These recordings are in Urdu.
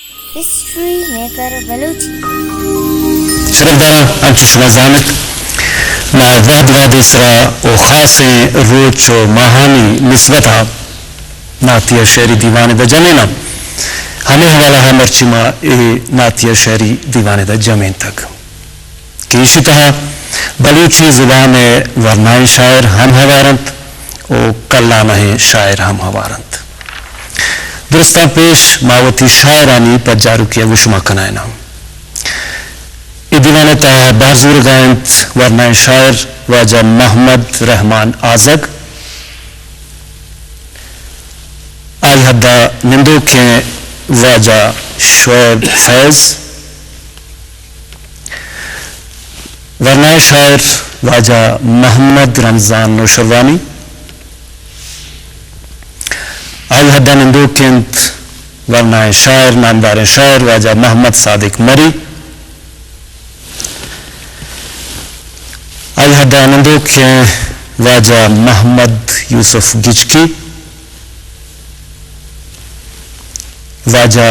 History Maker Baluchi. شرفداران انچو شما زانت نا وحد وحد اسرا و خاص روچ و ماہانی نسبتا ناتیہ شہری دیوانے دا جمینا ہمیں حوالہ ہے مرچیما ناتیہ شہری دیوانے دا جمین تک کہ اسی طرح بلوچی زبان ورنائی شاعر ہم ہوارند و کلانہ شاعر ہم ہوارند درستہ پیش ماوتی شاعرانی پر جارو کیا وشما کنائنا دیوانے تا بازور گائنت ورنائی شاعر واجہ محمد رحمان آزگ آئی حدہ نندو کے واجہ شعیب فیض ورنائی شاعر واجہ محمد رمضان نوشروانی آئی حدہ نندو کینت ورنائی شاعر نامدار شاعر واجہ محمد صادق مری آئی حدہ نندو کے واجہ محمد یوسف گجکی واجہ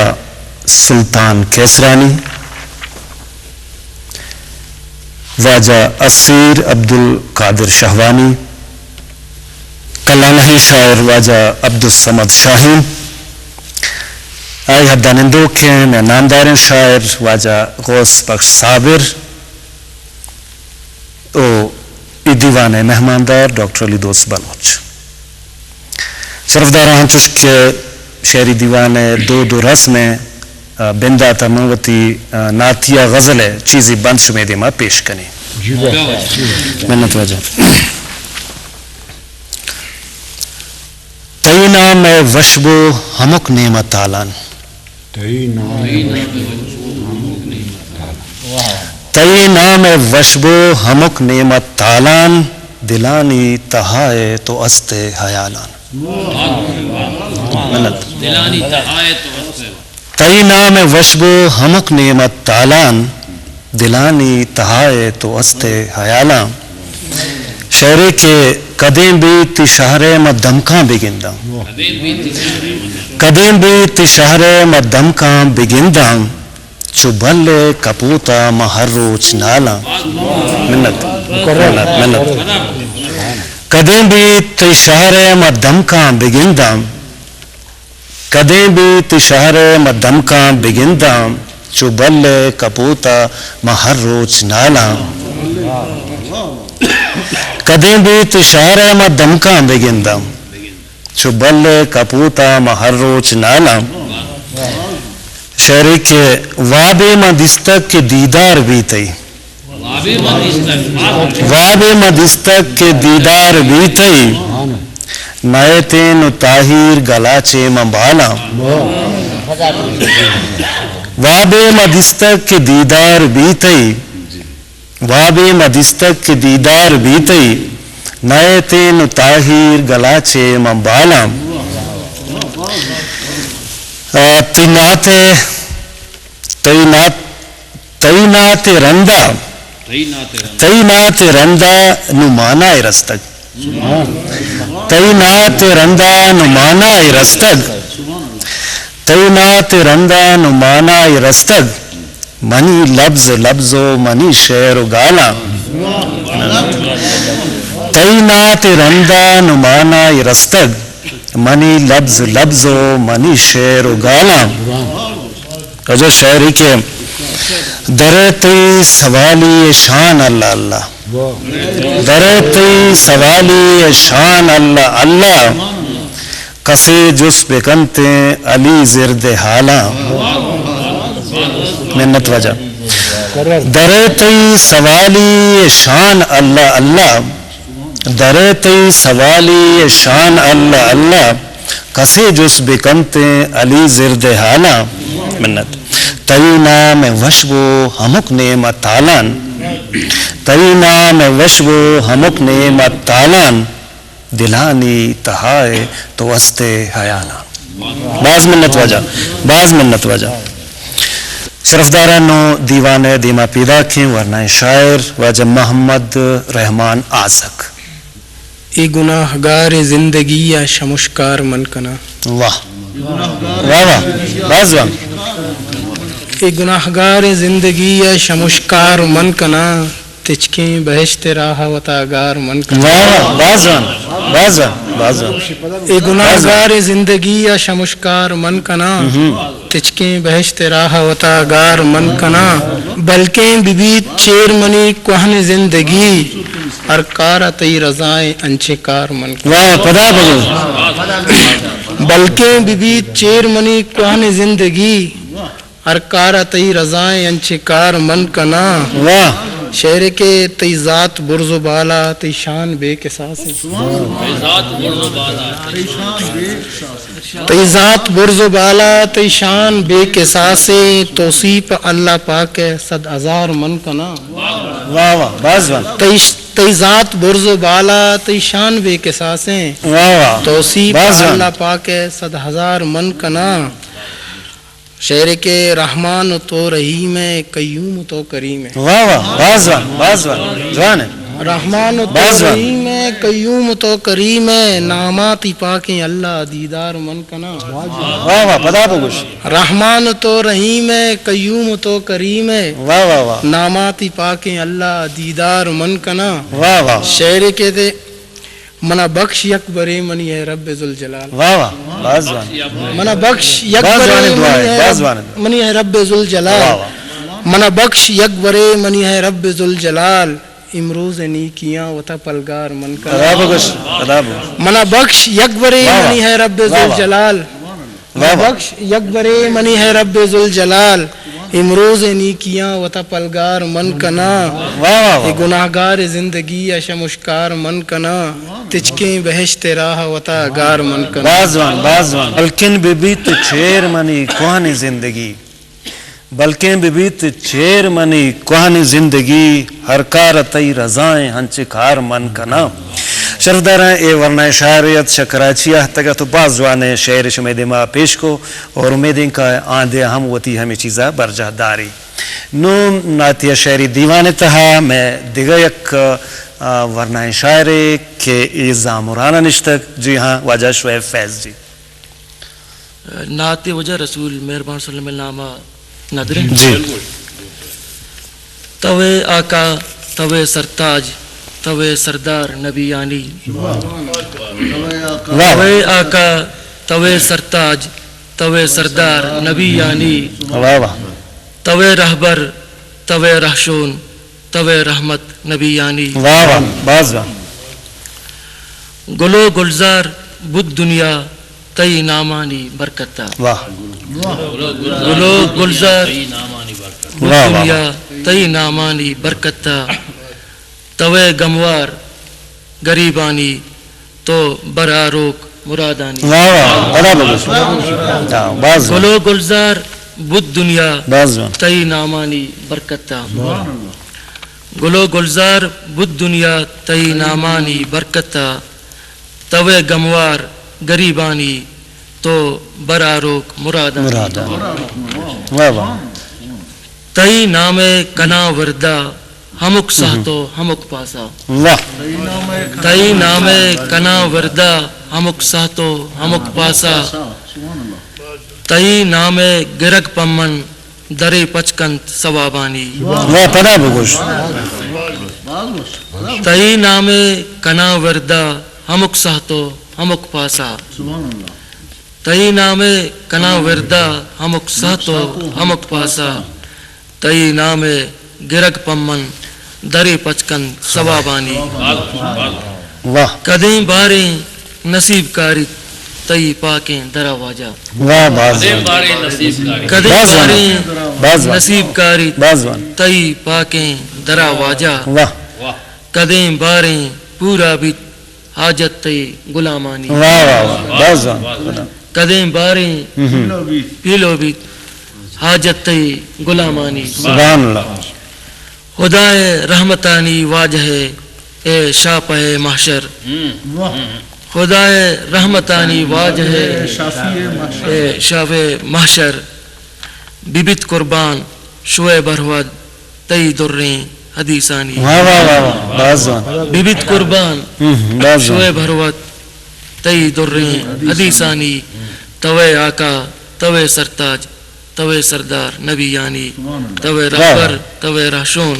سلطان کیسرانی واجہ اسیر عبدالقادر شہوانی کلانہی شاعر واجہ عبدالصمد شاہین آئی حدہ نندو کے نامدار شاعر واجہ غوث بخش صابر او دیوان مہماندار ڈاکٹر علی دوست بلوچ شرفداران چشک شہری دیوان دو رسم بندہ تموتی ناتیہ غزل ہے چیزی بند شمیدے ماں پیش کنی منت وجہ تئی نام وشبو ہمک نعمت تالان تئی نام وشبو ہمک نعمت تالان دلانی تہائے تو است حیالان تئی نام وشبو ہمک نعمت تالان دلانی تہائے تو است حیالان شہرے کے قدیم بھی تی شہرے میں دمکاں بگنداں قدیم بھی تی شہرے میں دمکاں بگنداں چو بلے کپوتا مہر روچ نالا منت قدیم بھی تی شہرے میں دمکاں بگنداں قدیم بھی تی شہرے میں دمکاں بگنداں چو بلے کپوتا مہر روچ نالا قدیم بھی تی شہرے میں دمکاں بگنداں چو بلے کپوتا مہر روچ نالا شہری کے وابِ مدستک کے دیدار بھی تئی وابِ مدستک کے دیدار بھی تئی نئے تین تاہیر گلاچے مبالا وابِ مدستک کے دیدار بھی تئی وابِ مدستک کے دیدار بھی تئی نئے تین تاہیر گلاچے مبالا تینات رندہ تینات رندہ نمانا رستگ تینات رندہ نمانا رستگ تینات رندہ نمانا رستگ منی لفظ لفظو منی شعر و گالا تینات رندہ نمانا رستگ منی لفظ لفظو منی شعر و گالا رجو شعری کے درتی سوالی شان اللہ اللہ درتی سوالی شان اللہ اللہ کسے جس بکنتے علی زرد حالا منت وجہ درتی سوالی شان اللہ اللہ درتی سوالی شان اللہ اللہ کسے جس بکنتے علی زرد حالا منت تئی نام وشبو ہمک نعمت تالان تئی نام وشبو ہمک نعمت تالان دلانی تہائے تو است حیالان بعض منت وجہ شرفدارانو دیوان دیما پیدا کھیں ورنہ شاعر واجہ محمد رحمان آزگ ای گناہگار زندگی یا شمشکار من کنا واہ واہ واہ باز ای گناہگار زندگی شمشکار من کنا تچکیں بہشت راہ وطاگار من کنا واہ بازوان بازوان بازوان ای گناہگار زندگی شمشکار من کنا تچکیں بہشت راہ وطاگار من کنا بلکہ ببیت چیر منی کوہن زندگی ہر کارا تی رضائیں انچے کار من کنا واہ پدا بگو بلکہ ببیت چیر منی کوہن زندگی ہر کارا تی رضائیں انچے کار من کنا واہ شعر کے تی ذات برز و بالا تی شان بے قصاص تی ذات برز و بالا تی شان بے قصاص توصیف اللہ پاک صد ہزار من کنا واہ واہ بازوان تی ذات برز و بالا تی شان بے قصاص واہ واہ توصیف بازوان اللہ پاک صد ہزار من کنا شعر کے رحمان تو رحیم ہے قیوم تو کریم ہے واہ واہ بازوان بازوان جوان ہے رحمان تو بازوان رحیم ہے قیوم تو کریم ہے نامات پاکیں اللہ دیدار من کنا واہ واہ پدا بگوش رحمان تو رحیم ہے قیوم تو کریم ہے واہ واہ واہ نامات پاکیں اللہ دیدار من کنا واہ واہ شعر کے دے منا بخش یک برے منی ہے رب ذوالجلال واہ واہ بازوان منا بخش یک بازوان دعا ہے برے بازوان منی ہے رب واہ ذوالجلال واہ منا بخش یک برے منی ہے رب ذوالجلال امروز نیکیاں وتا پلگار من پدا کنا بگوش پدا بگوش منا بخش یک برے واہ واہ منی ہے رب واہ واہ ذوالجلال واہ واہ بخش یک برے منی ہے رب ذوالجلال امروز نیکیاں وتا پلگار من کنا واہ واہ اے واہ گناہگار زندگی شمشکار من کنا تچکیں بہشت راہ وتا گار من کنا بازوان بازوان بلکن ببیت چیر منی کوہنی زندگی بلکن ببیت چیر منی کوہنی زندگی ہر کار تی رضائیں ہنچ کار من کنا شرفداراں اے ورنہ شاعریت شکراچیہ تگہ تو بازوان شعر شمید ما پیش کو اور امیدیں کا آندے ہم وتی ہمیں چیزہ برجہ داری نو ناتیہ شعری دیوان تہا میں دیگا یک ورنہ شاعر کے ایزامرانہ نشتک جی ہاں واجہ شعیب فیض جی نعت وجہ رسول مہربان صلی اللہ علیہ نامہ نادر جی توے آقا توے سرتاج توے سردار نبیانی واہ توے آقا توے سرتاج توے سردار نبیانی واہ واہ توے رہبر توے رہشون توے رحمت نبیانی واہ واہ بازوان گلو گلزار بدھ دنیا تئی نامانی برکتا واہ گلو گلزار بدھ واہ واہ دنیا تئی نامانی برکتا توے گموار گریبانی تو براروک مرادانی واہ واہ بڑا بگوش بازوان گلو گلزار بدھ دنیا بازوان تئی نامانی برکتا گلو گلزار بدھ دنیا تئی نامانی برکتا توے گموار گریبانی تو براروک مرادانی واہ واہ تئی نام کنا وردہ ہمک سہتو ہمک پاسا واہ تئی نام کنا وردہ ہمک سہتو ہمک پاسا تئی نام گرگ پمن درے پچکنت سوابانی واہ پدا بگوش تئی نام کنا وردہ ہمک سہتو ہمک پاسا تئی نام کنا وردہ ہمک سہتو ہمک پاسا تئی نام گرگ پمن درے پچکن سوابانی واہ کدیں باریں نصیب کاری تئی پاکیں درا واجہ واہ بازوان کدیں باریں بازوان نصیب کاری بازوان تئی پاکیں درا واجہ واہ کدیں باریں پورا بھی حاجت تئی غلامانی واہ واہ بازوان کدیں باریں پیلو بھی حاجت تئی غلامانی سبحان اللہ خدائے رحمتانی واجہ اے شاپہ محشر خدائے رحمتانی واجہ اے شاف محشر بیبت قربان شوئے برود تئی دریں حدیثانی واہ واہ واہ بازوان بیبت قربان شوئے بازوان برود تئی دریں حدیثانی توے آقا توے سرتاج توے سردار نبی یعنی توے رہبر توے رہشون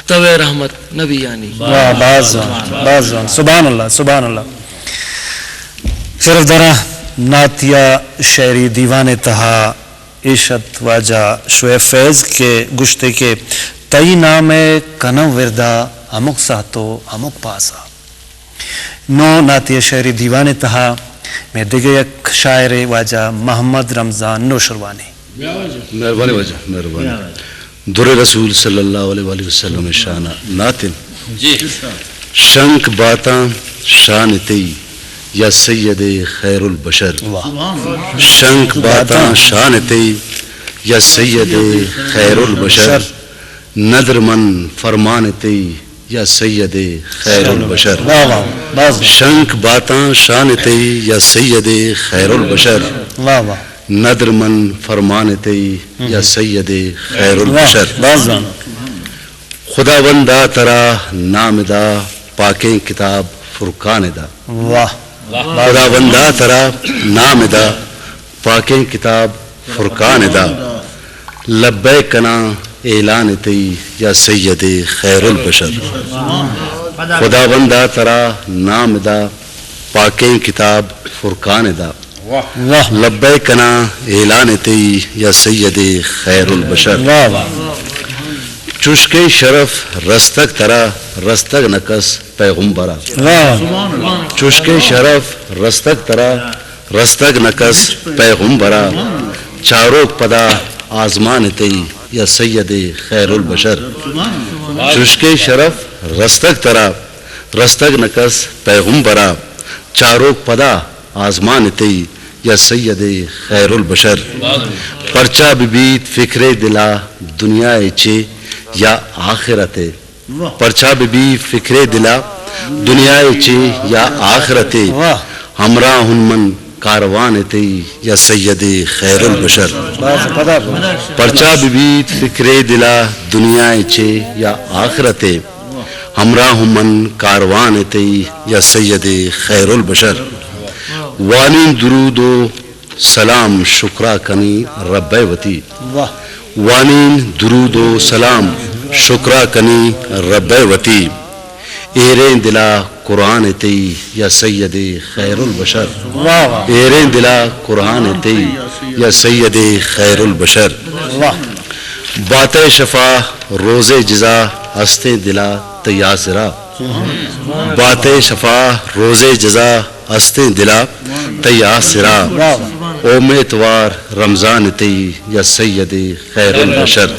توے رحمت نبی یعنی واہ باز سبحان اللہ سبحان اللہ. شرف دارا ناتیہ شعری دیوان تہا عشت واجہ شعیب فیض کے گشتے کے تئی نام کنو وردا ہمک ساتو ہمک پاسا. نو ناتیہ شعری دیوان تہا میں دیگے یک شاعر واجہ محمد رمضان نوشروانی. مہربانی وجہ مہربانی. در رسول صلی اللہ علیہ وآلہ وسلم شانہ ناتن شنک باتاں شان تی یا سید خیر البشر. شنک باتاں شان تی یا سید خیر البشر. ندر من فرمان تی یا سید خیر البشر. شنک باتاں شان تی یا سید خیر البشر. ندر من فرمان تی یا سید خیر البشر. خدا بندہ ترا نام دا پاکیں کتاب فرقان دا. خدا بندہ ترا نام دا پاکیں کتاب فرقان دا. لبے کنا اعلان تی یا سید خیر البشر. خدا بندہ ترا نام دا پاکیں کتاب فرقان دا. لبے کنا اعلان تی یا سید خیر البشر. چشکے شرف رستگ ترا رستگ نکس پیغمبرا. چشکے شرف رستگ ترا رستگ نکس پیغمبرا. چاروک پدا آزمان تی یا سید خیر البشر. چشکے شرف رستگ ترا رستگ نکس پیغمبرا. چاروک پدا آزمان تی یا سید خیر البشر. پرچا ببیت فکر دلا دنیا چے یا آخرت. پرچا ببی فکر دلا دنیا چے یا آخرت. ہمراہ من کاروان تی یا سید خیر البشر. پرچا ببیت فکر دلا دنیا چے یا آخرت. ہمراہ من کاروان تی یا سید خیر البشر. وانی درود و سلام شکرا کنی رب وتی. وانی درود و سلام شکرا کنی رب وتی. ایرین دلا قرآن تی یا سید خیر البشر. ایرین دلا قرآن تی یا سید خیر البشر. بات شفا روز جزا ہستے دلا تیاسرا. بات شفا روز جزا ہستے دلا تیاسرا. اومیتوار رمضان تی یا سید خیر البشر.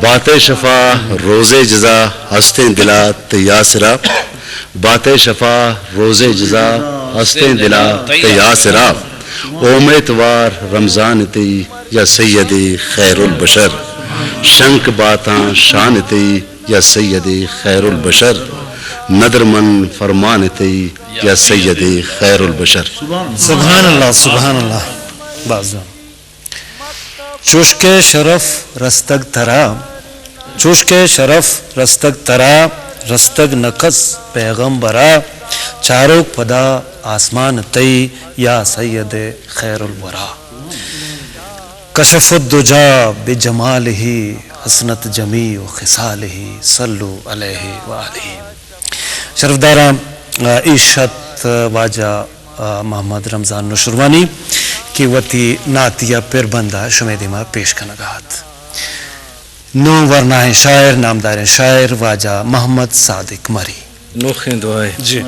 بات شفا روز جزا ہستے دلا تیاسرا. بات شفا روز جزا ہستے دلا تیاسرا. اومیتوار رمضان تی یا سید خیر البشر. شنک باتاں شان تی یا سید خیر البشر. ندر من فرمان تی یا سید خیر البشر. سبحان اللہ سبحان اللہ. بازو چوشک شرف رستگ ترا. چوشک شرف رستگ ترا رستگ نکس پیغمبرا. چاروک پدا آسمان تی یا سید خیر الورا. کشف الدجا بجمالہ حسنت جمیع خصالہ صلو علیہ وآلہ. شرف دارا عشت واجہ محمد رمضان نوشروانی کی وتی ناتیہ پر بندہ شمیدیمہ پیش کنگات. نو ورنہ شاعر نامدار شاعر واجہ محمد صادق مری. نوخیں دعائے جی.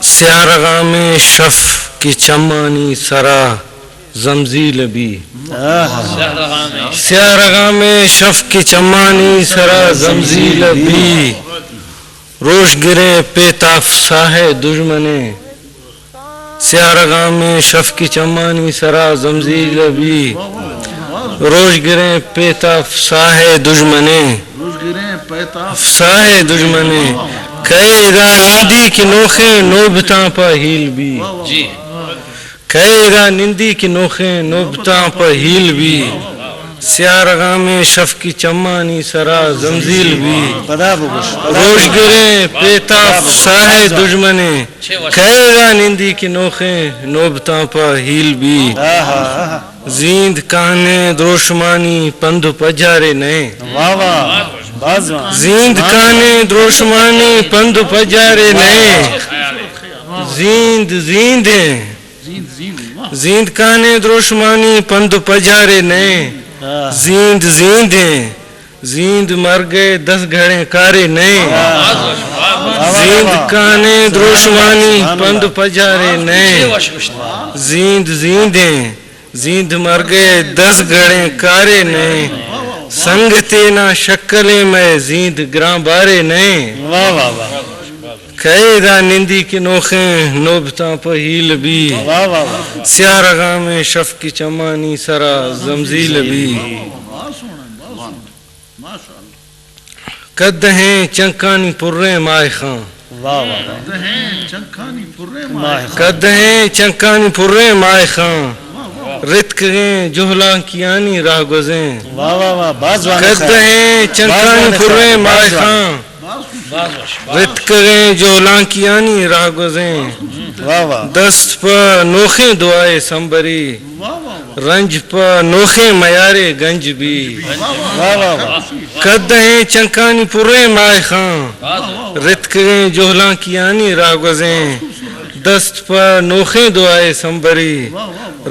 سیارغام شف کی چمانی سرا زمزیل بھی. سیارغام شف کی چمانی سرا زمزیل بھی. روش گرے پیتاف ساہے دشمنے. سیارغام شف کی چمانی سرا زمزیل بھی. روش گرے پیتاف ساہے دشمنے. ساہے دشمنے کہے گا نندی کی نوخے نوبتاں پا ہیل بھی. کہے گا نندی کی نوخے نوبتاں پا ہیل بھی. سیارغام شف کی چمانی سرا زمزیل بھی. روش گرے پیتاف ساہے دشمنے. کہے گا نندی کی نوخے نوبتاں پا ہیل بھی. زیند کانے دروشمانی پندو پجارے نئے واہ واہ بازوان زیند کانے دروشمانی پندو پجارے نئے زیند زیندیں زیند کانے دروشمانی پندو پجارے نئے زیند زیندیں زیند مر گئے 10 گھڑے کارے نئے زیند کانے دروشمانی پند پجارے نئے زیند زیندیں زیند مر گئے 10 گھڑے کارے نئے سنگ تینا شکلے میں زیند گراں بارے نئے واہ واہ واہ کہے دا نندی کے نوخیں نوبتاں پہیل بھی واہ واہ واہ سیاہ رگاں میں شف کی چمانی سرا زمزیل بھی قد ہیں چنکانی پرے مائے خاں واہ واہ قد ہیں چنکانی پرے مائے خاں رتک ہیں جہلاں کیانی راہ گزیں واہ واہ واہ بازوان قد ہیں چنکانی پرے مائے خاں رتک ہیں جہلاں کیانی راہ گزیں واہ واہ دست پا نوخیں دعائے سنبری رنج پا نوخیں میارے گنج بھی واہ واہ واہ قد ہیں چنکانی پرے مائے خاں رتک ہیں جہلاں کیانی راہ گزیں دست پا نوخیں دعائے سنبری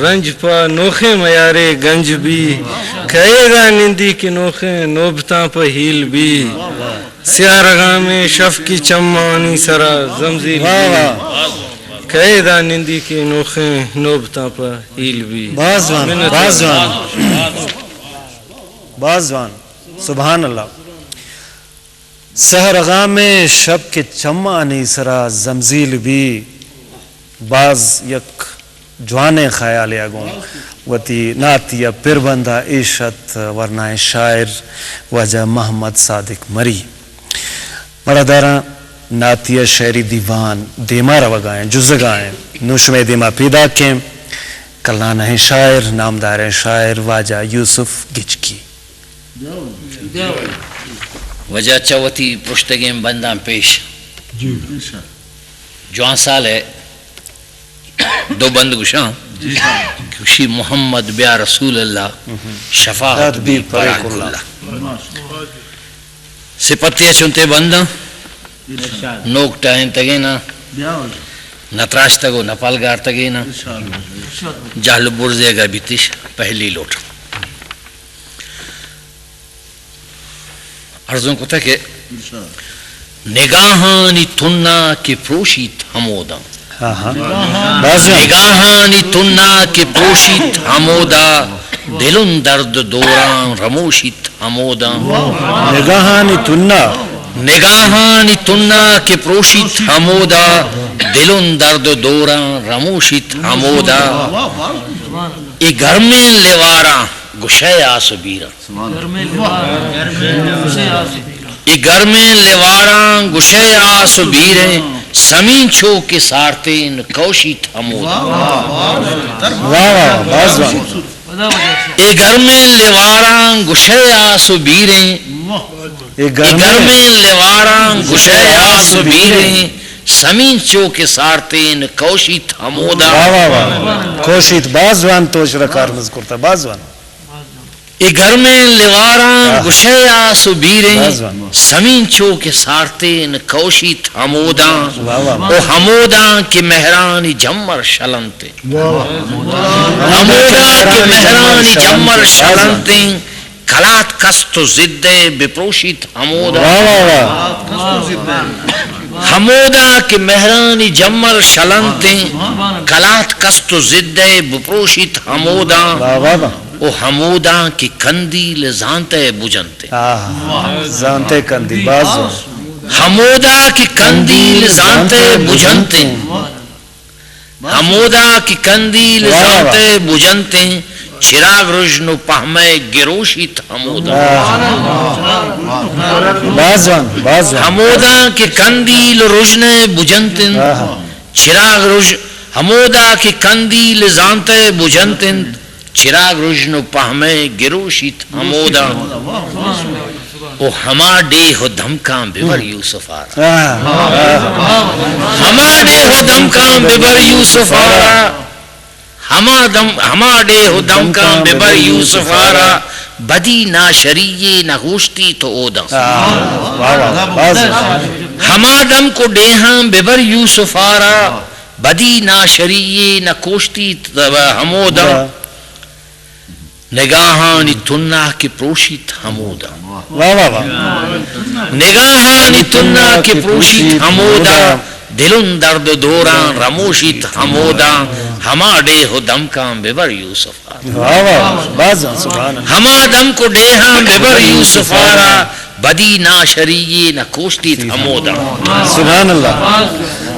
رنج پا نوخیں میارے گنج بھی کہے گا نندی کے نوخیں نوبتاں پہ ہیل بھی سیاہ رگاں میں شف کی چمانی سرا زمزیل بھی کہے دا نندی کے نوخیں نوبتاں پہ ہیل بھی بازوان بازوان بازوان سبحان اللہ سہرغاں میں شب کے چمانی سرا زمزیل بھی باز یک جوانے خیال اگوں وتی ناتیہ پر بندہ عیشت ورنہ شاعر وجہ محمد صادق مری مرادارہ ناتیہ شعری دیوان دیما روگائیں جزگائیں نوشم دیما پیدا کے کلانہ شاعر نامدار شاعر واجہ یوسف گچکی وجہ چوتی پرشتگیم بندان پیش جوان سال ہے 2 بند گشاں کشی محمد بیا رسول اللہ شفاعت بھی پراک اللہ سپتیہ چنتے بنداں نوک ٹائن تگینا نتراش تگو نپالگار تگینا جہل برزے گا بیتش پہلی لوٹ عرضوں کو تھا کہ نگاہانی تننا کے پروشیت ہمودا نگاہانی تننا کے پروشیت ہمودا دلن درد دوران رموشیت ہمودا نگاہانی تننا نگاہانی تننا کے پروشیت ہمودا دلن درد دوران رموشیت ہمودا ای گرمین لیوارا گشے آس بیرا ای گرمین لیوارا گشے آس بیرے سمین چھو کے سارتین کوشیت ہمودا ای گرمین لیوارا گشے آس بیرے ای گرمین لیوارا گشے آس بیرے سمین چو کے سارتین کوشیت ہمودا کوشیت بازوان توش رکار مذکرتا بازوان ای گرمین لیوارا گشے آس بیرے سمین چو کے سارتین کوشیت ہمودا او ہمودا کی مہرانی جمر شلنتے ہمودا کی مہرانی جمر شلنتے کلات کستو زدے بپروشیت ہمودا ہمودا کے مہرانی جمر شلنتے کلات کستو زدے بپروشیت ہمودا او ہمودا کی کندیل زانتے بجنتے زانتے کندیل بازو ہمودا کی کندیل زانتے بجنتے ہمودا کی کندیل زانتے بجنتے چراغ رجنو پہمے گروشیت ہمودا ہمودا کی کندیل رجنے بجنتن چراغ رج ہمودا کی کندیل زانتے بجنتن چراغ رجنو پہمے گروشیت ہمودا او ہما ڈے ہو دھمکان ببر یوسف آرا ہما ڈے ہو دھمکان ببر یوسف آرا ہما ڈے ہو دم کا ببر یوسفارا بدی نہ شریعے نہ گوشتی تو اودا ہما دم کو ڈیہاں ببر یوسفارا بدی نہ شریعے نہ کوشتی ہمودا نگاہانی تنہ کی پروشیت ہمودا نگاہانی تنہ کی پروشیت ہمودا دلن درد دوران رموشیت ہمودا ہما ڈے ہو دم کام ببر یوسفارا ہما دم کو ڈیہاں ببر یوسفارا بدی نہ شریعے نہ کوشتی ہمودا سبحان اللہ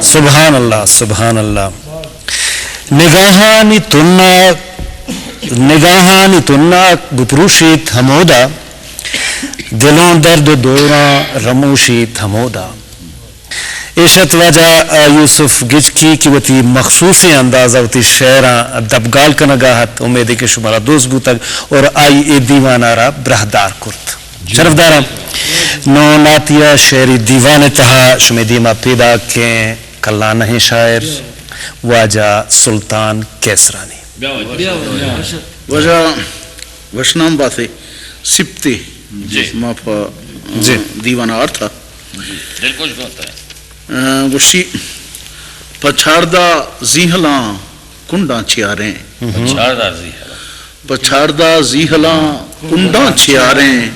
سبحان اللہ سبحان اللہ نگاہانی تنہ بپروشیت ہمودا دلوں درد دوراں رموشیت ہمودا عشت وجہ یوسف گجکی کی وتی مخصوصی اندازہ وتی شعراں دبگال کا نگاہت امیدی کے شمارا دوست بوتک اور آئی اے دیوانہ را برہدار کرت شرف دارا نو ناتیہ شعری دیوان تہا شمی دیما پیدا کے کلانہ شاعر واجہ سلطان کیسرانی وجہ وشنام باتے سپتے ما پا دیوانہ آرتھا گوشی پچھاردہ زیہلاں کنڈاں چھیاریں پچھاردہ زیہلاں کنڈاں چھیاریں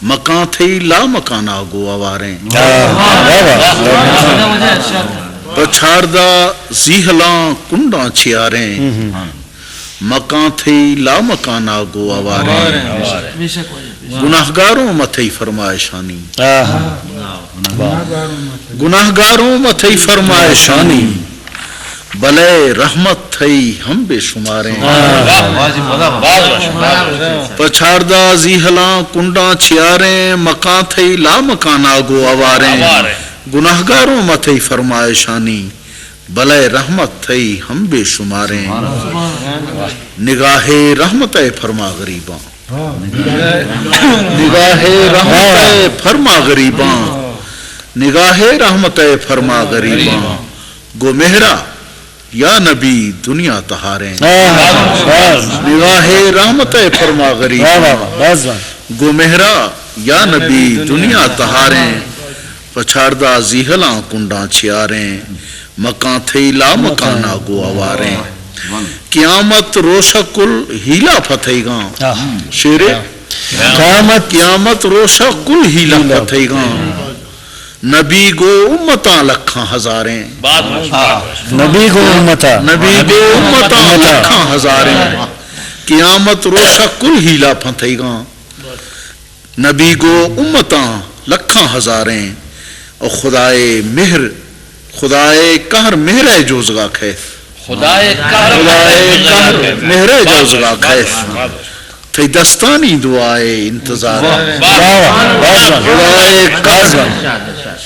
مکان تھی لا مکانا گو آواریں پچھاردہ زیہلاں کنڈاں چھیاریں مکان تھی لا مکانا گو آواریں گناہگاروں متھی فرمائشانی گناہگاروں متھی فرمائشانی بلے رحمت تھی ہم بے شماریں پچھاردہ زیہلاں کنڈاں چھیاریں مکان تھی لا مکانا گو آواریں گناہگاروں متھی فرمائشانی بلے رحمت تھی ہم بے شماریں نگاہ رحمت فرما غریباں نگاہ رحمت فرما غریباں نگاہ رحمت فرما غریباں گو مہرا یا نبی دنیا تہاریں نگاہ رحمت فرما غریباں گو مہرا یا نبی دنیا تہاریں پچھاردہ زیہلاں کنڈاں چھیاریں مکان تھی لا مکانا گو آواریں قیامت روشہ کل ہیلا فتح گاں شیر قیامت روشہ کل ہیلا فتح گاں نبی گو امتاں لکھاں ہزاریں نبی گو امتاں لکھاں ہزاریں قیامت روشہ کل ہیلا فتح گاں نبی گو امتاں لکھاں ہزاریں اور خدائے مہر خدائے قہر مہر جوزگا خیف خدائے قہر مہر جوزگا خیف تھی دستانی دعائے انتظار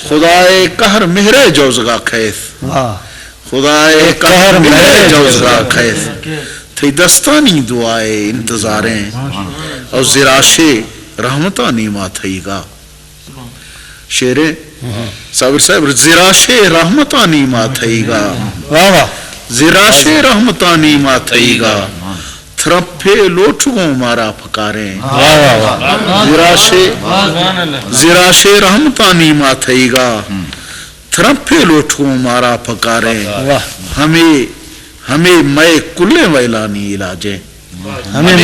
خدائے قہر مہر جوزگا خیف خدائے قہر مہر جوزگا خیف تھی دستانی دعائے انتظاریں اور زراش رحمتانی ما تھی گا شیر صابر صاحب زراش رحمتانی ما تھی گا زراش رحمتانی ما تھی گا تھرپے لوٹوں مارا پکاریں زراش رحمتانی ما تھی گا تھرپے لوٹوں مارا پکاریں ہمیں میں کلے ویلانی علاجیں ہمیں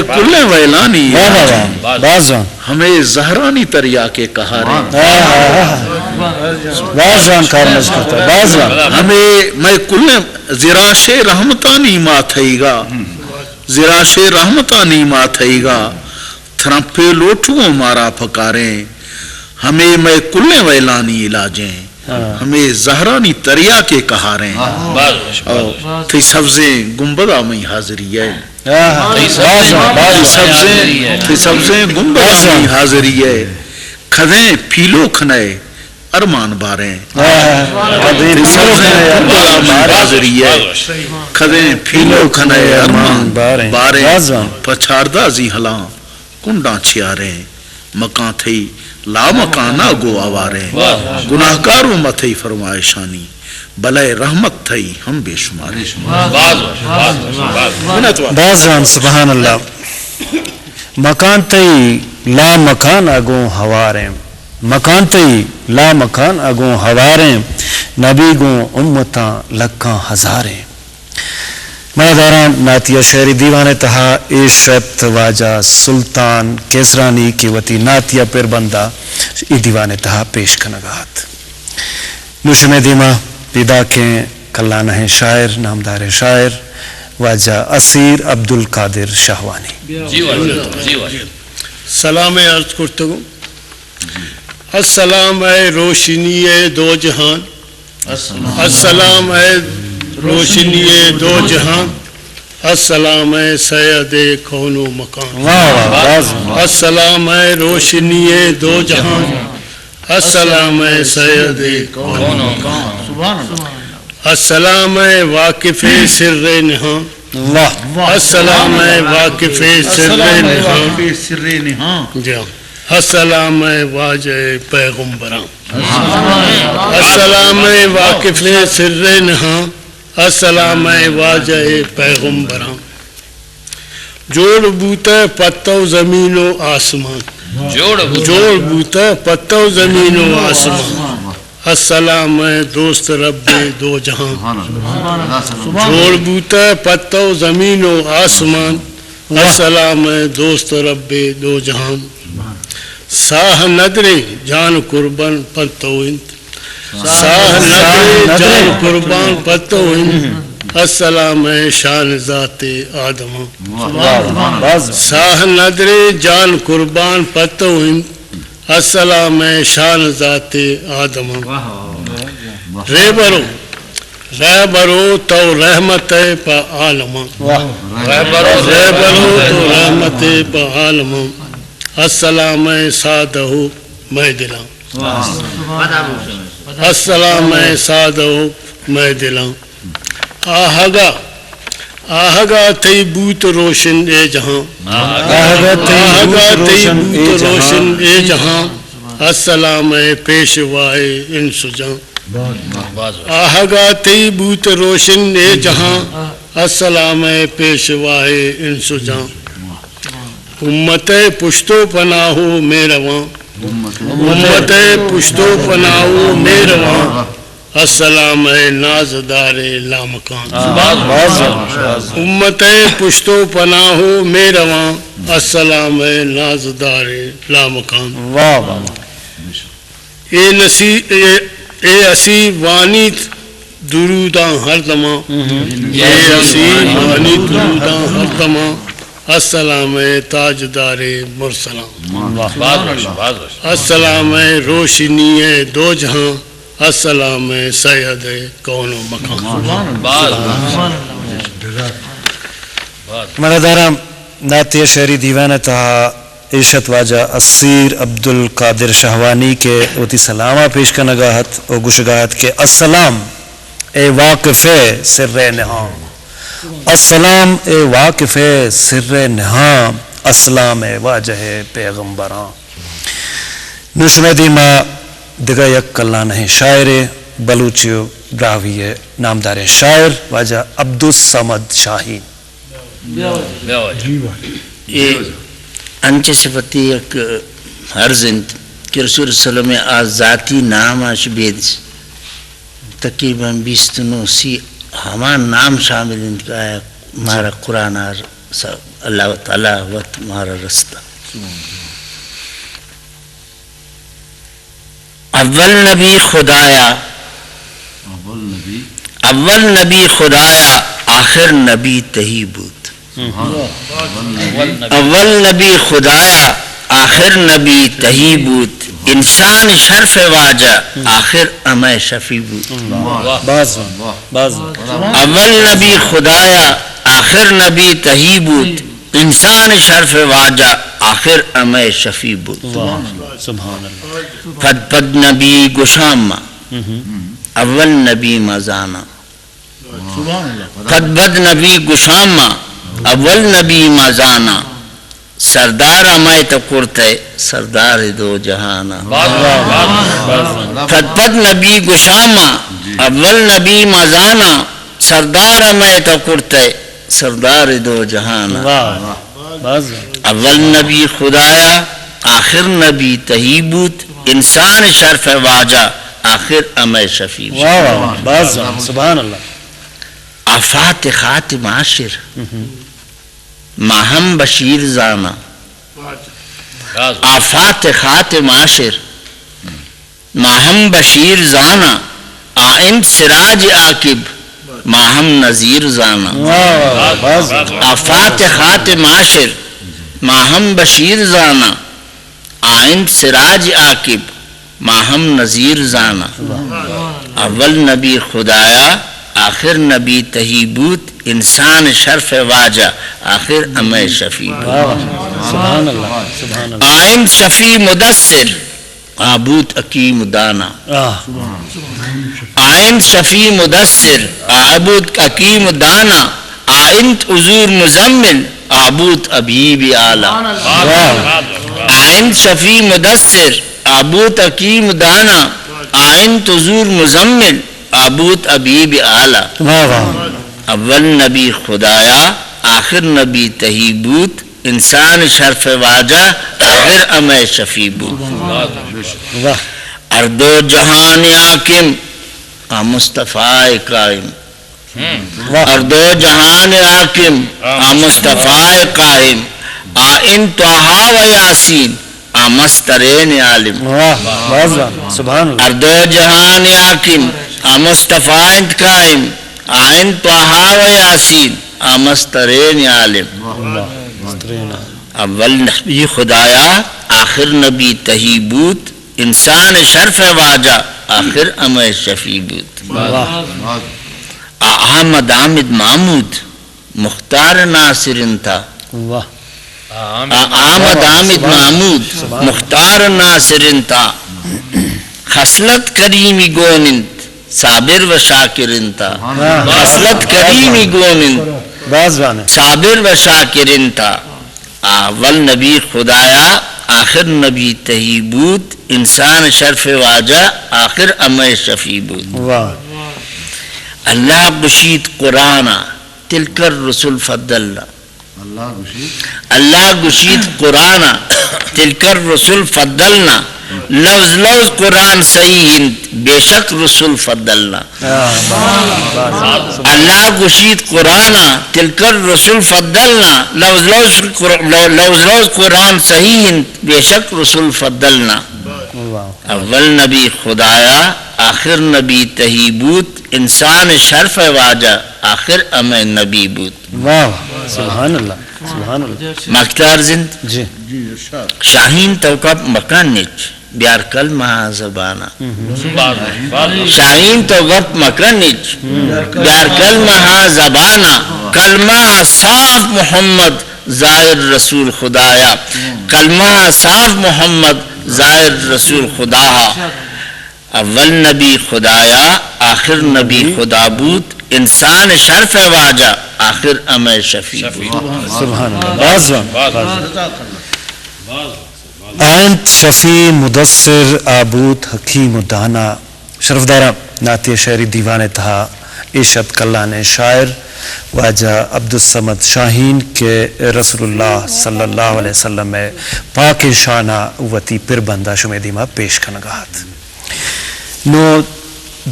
کلے ویلانی ہمیں زہرانی تریا کے کہاریں ہمیں میں کلے زراش رحمتانی ما تھی گا زراش رحمتانی ما تھی گا تھرپے لوٹوں مارا پکاریں ہمیں میں کلے ویلانی علاجیں ہمیں زہرانی تریا کے کہاریں تھی سبزیں گنبدہ میں حاضری ہے تھی سبزیں گنبدہ میں حاضری ہے کھدیں پھیلو کھنے ارمان باریں تھی سبزیں گنبدہ میں حاضری ہے کھدیں پھیلو کھنے ارمان باریں پچھاردہ زیہلاں کنڈاں چھیاریں مکان تھی لا مکانا گو آواریں گناہگاروں متھی فرمائشانی بلائے رحمت تھئی ہم بے شمار باز جان سبحان اللہ مکان تئی لا مکان اگوں ہواریں مکان تئی لا مکان اگوں ہواریں نبی گوں امتاں لکھاں ہزاریں میں داران ناتیہ شہری دیوانے تہا عشرت واجہ سلطان کیسرانی کی وتی ناتیہ پر بندہ ای دیوانے تہا پیش کنگاہت نوشم دیما پیدا کے کلانہ شاعر نامدار شاعر واجہ اسیر عبدالقادر شہوانی سلام عرض کرتے ہوں السلام اے روشنی دو جہان السلام اے روشنی دو جہان السلام اے سید کون و مکان السلام اے روشنی دو جہان السلام اے سید کون و مکان السلام اے واقف سر نہاں السلام اے واقف سر نہاں السلام اے واجہ پیغمبراں السلام اے واقف سر نہاں السلام اے واجہ پیغمبراں جوڑ بوتا پتو زمین و آسمان جوڑ بوتا پتو زمین و آسمان السلام اے دوست رب دو جہان جوڑ بوتا پتو زمین و آسمان السلام اے دوست رب دو جہان ساہ ندرے جان قربان پتو انت ساہ ندرے جان قربان پتو انت السلام اے شان ذات آدم ساہ ندرے جان قربان پتو انت السلام اے شان ذات آدم رہبرو تو رحمت پا عالم رہبرو تو رحمت پا عالم السلام اے سادہ میں دلاں السلام اے سادہ میں دلاں آہگا تی بوت روشن اے جہاں آہگا تی بوت روشن اے جہاں السلام اے پیشوائے انسجاں آہگا تی بوت روشن اے جہاں السلام اے پیشوائے انسجاں امت پشتو پناہو میرواں امت پشتو پناہو میرواں السلام اے نازدار لامکان امت پشتو پناہو میرواں السلام اے نازدار لامکان اے اسی وانی دروداں ہر دماں اے اسی وانی دروداں ہر دماں السلام اے تاجدار مرسلان السلام اے روشنی دو جہاں السلام اے سید کون و مکان مردارم ناتیہ شہری دیوانہ تہا عشت واجہ اسیر عبدالقادر شہوانی کے اوتی سلامہ پیش کا نگاہت او گشگاہت کے السلام اے واقف سر نہاں السلام اے واقف سر نہاں السلام اے واجہ پیغمبراں نشم دیما دگا یک کلانہ شاعر بلوچیو براوی نامدار شاعر واجہ عبدالصمد شاہین یہ انچے صفتی ایک حرزند کہ رسول صلی اللہ علیہ وسلم آز ذاتی نام آش بید تقریباً 29 ہمان نام شامل ان کا ہے مارا قرآن اللہ تعالیٰ وقت مارا رستہ اول نبی خدایا آخر نبی تہی بود اول نبی خدایا آخر نبی تہی بود انسان شرف واجہ آخر امہ شفی بود اول نبی خدایا آخر نبی تہی بود انسان شرف واجہ آخر امہ شفی بود پد پد نبی گشامہ اول نبی مزانا پد پد نبی گشامہ اول نبی مزانا سردار امائے تقرتے سردار دو جہانا پد پد نبی گشامہ اول نبی مزانا سردار میں تو کرتے سردار دو جہان اول نبی خدایا آخر نبی تہیبوت انسان شرف واجہ آخر امے شفیع سبحان اللہ آفات خاتم عاشر ماہم بشیر زانا آفات خاتم عاشر ماہم بشیر زانا آئند سراج عاقب ماہم نذیر زانا آفات خاتم عاشر ماہم بشیر زانا آئند سراج عاقب ماہم نذیر زانا اول نبی خدایا آخر نبی تہیبوت انسان شرف واجہ آخر امے شفیع آئند شفیع مدثر آبوت عقیم دانا آئند شفیع مدثر آبوت عقیم دانا آئند عذور مزمل آبوت ابیب اعلیٰ آئند شفیع مدثر آبوت عقیم دانا آئند عذور مزمل آبوت ابیب اعلیٰ اول نبی خدایا آخر نبی تہیبوت انسان شرف واجہ آخر امے شفیع بود اردو جہان حاکم مصطفیٰ قائم اردو جہان حاکم مصطفیٰ قائم آئن طٰہٰ و یاسین مسترین عالم اردو جہان حاکم مصطفیٰ قائم آئن طٰہٰ و یاسین مسترین عالم اول نبی خدایا آخر نبی تہیبوت انسان شرف واجہ آخر امے شفیع بود احمد حامد محمود مختار ناصر تھا احمد حامد محمود مختار ناصر تھا خصلت کریمی گونند صابر و شاکر تھا خصلت کریمی گونند صابر و شاکر تھا اول نبی خدایا آخر نبی تہیبوت انسان شرف واجہ آخر امے شفیع بود اللہ گشید قرآن تلکر رسول فضلنا اللہ گشید قرآن تلکر رسول فضلنا لفظ لفظ قرآن صحیح بے شک رسول فضلنا اللہ گشید قرآن تلکر رسول فضلنا لفظ لفظ قرآن صحیح بے شک رسول فضلنا اول نبی خدایا آخر نبی تہیبوت انسان شرف واجہ آخر امے نبی بود سبحان اللہ سبحان اللہ مختار زند شاہین توقف مکانچ بیار کلمہ زبانہ شاہین توقف مکانچ بیار کلمہ زبانہ کلمہ صاف محمد ظاہر رسول خدایا کلمہ صاف محمد ظاہر رسول خدا اول نبی خدایا آخر نبی خدا بود انسان شرف واجہ آخر امے شفیع سبحان اللہ آئند شفیع مدثر آبوت حکیم دانا شرفدارہ نعتیہ شعری دیوان تہا عشت کلان شاعر واجہ عبدالصمد شاہین کے رسول اللہ صلی اللہ علیہ وسلم میں پاک شانہ وتی پر بندہ شمیدیمہ پیش کنگاہت نو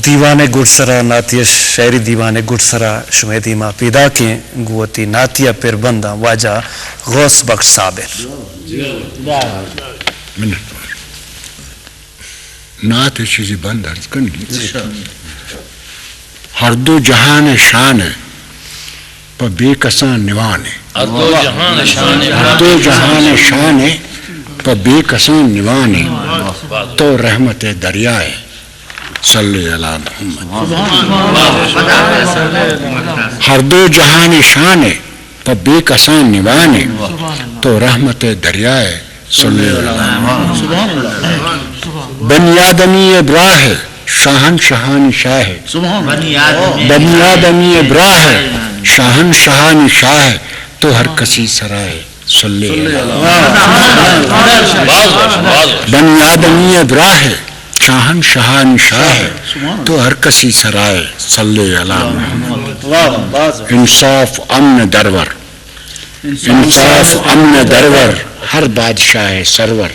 دیوان گڑسرا نعتیہ شعری دیوان گڑسرا شمیدیمہ پیدا کے گوتی نعتیہ پر بندہ واجہ غوث بخش صابر نعت چیزی بند عرض کرنی ہر دو جہان شان پا بے کسان نوانے ہر دو جہان شان پا بے کسان نوانے تو رحمت دریائے صلی اللہ محمد ہر دو جہان شان پا بے کسان نوانے تو رحمت دریائے صلی اللہ محمد بنی آدمی ابراہ شاہن شہان شاہ بنی آدمی ابراہ شاہن شہان شاہ تو ہر کسی سرائے صلی اللہ بنی آدمی ابراہ شاہن شاہنشاہ ہے تو ہر کسی سرائے صلی علی محمد انصاف امن درور انصاف امن درور ہر بادشاہ سرور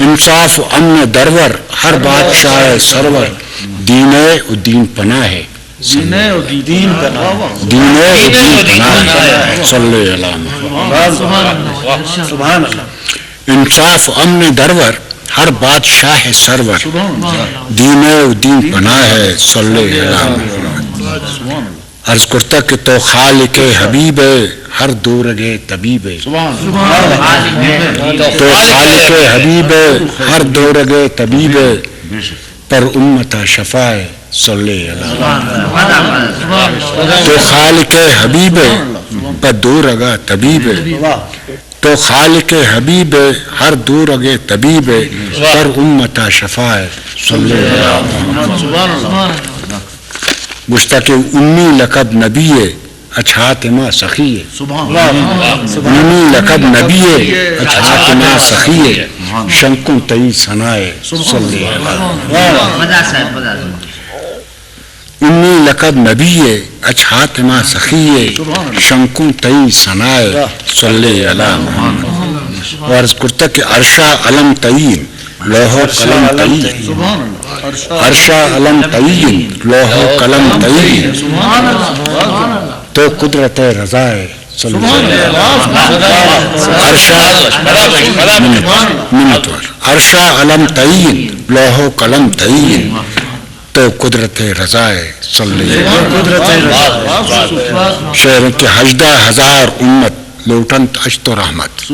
انصاف امن درور ہر بادشاہ سرور دین الدین پناہ ہے دین الدین پناہ ہے صلی علی محمد انصاف امن درور ہر بادشاہ سرور دین الدین پناہ ہے صلی علی محمد عرض کرتا کہ تو خالق حبیب ہر دورگے طبیب تو خالق حبیب ہر دورگے طبیب پر امتا شفاء صلی علی تو خالق حبیب پر دورگا طبیب تو خالق حبیب ہر دورگے طبیب پر امتا شفاء صلی علی مشتاق امی لقب نبی اچھاتما سخی امی لقب نبی اچھاتما سخی شنکوں تئی سنائے صلی امی لقب نبی اچھاتما سخی شنکوں تئی سنائے صلی علی محمد عرض کرتا کہ عرشہ علم تعین لوح و قلم تعین عرشہ علم تعین لوح و قلم تعین تو قدرت رضا ہے عرشہ علم تعین لوح و قلم تعین تو قدرت رضا ہے صلی شعر کے ہجدہ ہزار امت لوٹنت اشت و رحمت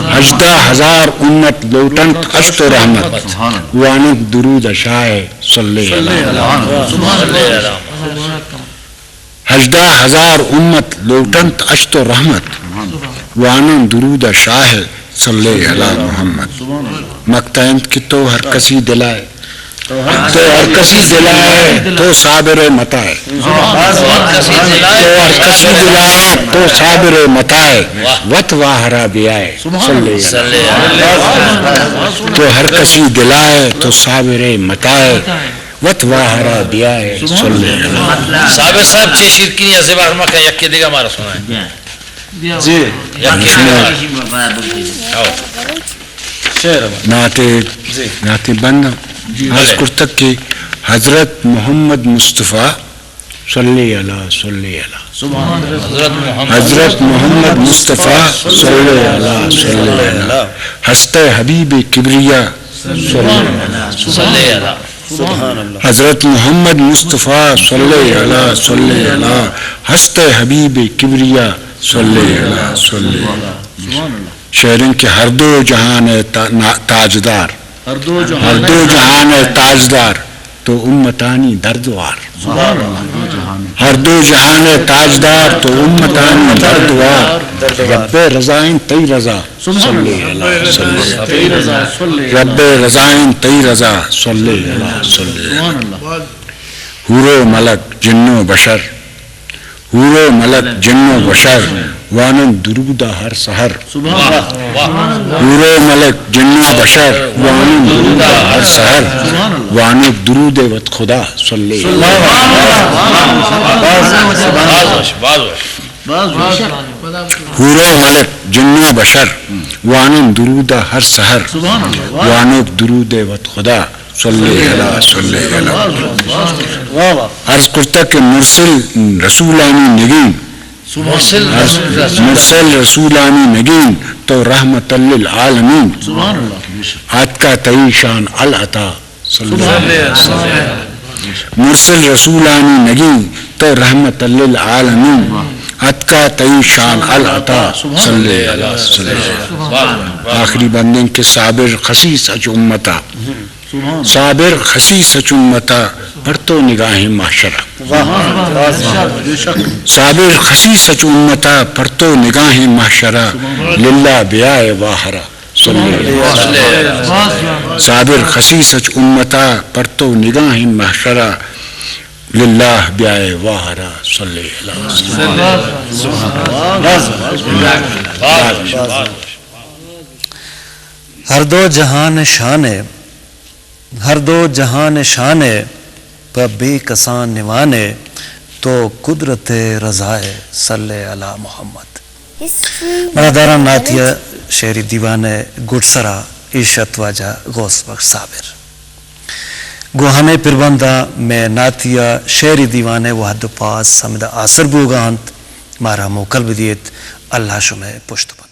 ہجدہ ہزار امت لوٹنت اشت و رحمت وانت درود شاہ صلی ہجدہ ہزار امت لوٹنت اشت و رحمت وانت درود شاہ صلی علی محمد مقتعند کی تو ہر کسی دلائے تو ہر کسی دلائے تو صابر متائے تو ہر کسی دلائے تو صابر متائے وط واہرہ بیائے تو ہر کسی دلائے تو صابر متائے وط واہرہ بیائے صابر صاحب چھ شرکی ایسے بارمہ کا یکی دیگا ہمارا سنا ہے جی نعت بند عرض کرتا کہ حضرت محمد مصطفیٰ صلی اللہ صلی اللہ حضرت محمد مصطفیٰ صلی اللہ صلی اللہ ہست حبیب کبریا صلی اللہ حضرت محمد مصطفیٰ صلی اللہ صلی اللہ ہست حبیب کبریا صلی اللہ صلی اللہ شہرن کے ہر دو جہان تاجدار ہر دو جہان تاجدار تو امتانی دردوار ہر دو جہان تاجدار تو امتانی دردوار رب رضائن تی رضا صلی اللہ رب رضائن تی رضا صلی اللہ حور و ملک جن و بشر حور و ملک جن و بشر وانند درودہ ہر سحر حور و ملک جن و بشر وانند درودہ ہر سحر وانند درود وط خدا صلی اللہ حور و ملک جن و بشر وانند درودہ ہر سحر وانند درود وط خدا صلی اللہ صلی اللہ عرض کرتا کہ مرسل رسولانی نگین مرسل رسولانی نگین تو رحمت للعالمین آت کا تئی شان العطا صلی اللہ مرسل رسولانی نگین تو رحمت للعالمین آت کا تئی شان العطا صلی اللہ آخری بندن کے صابر خسیس اچ امتا صابر خسیس اچ امتا پر تو نگاہ محشرہ صابر خسیس اچ امتا پر تو نگاہ محشرہ للہ بیائے واہرہ صابر خسیس اچ امتا پر تو نگاہ محشرہ للہ بیائے واہرہ صلی ہر دو جہان شان ہے ہر دو جہان شانے پر بے کسان نوانے تو قدرت رضائے صلی علی محمد. History مرادارا ناتیہ شعری دیوان گڈسرا عیشت واجہ غوث بخش صابر گوہانے پربندہ میں ناتیہ شعری دیوان وحد پاس سمدہ آسر بوگانت مارا موکل بدیت اللہ شمع پشت پن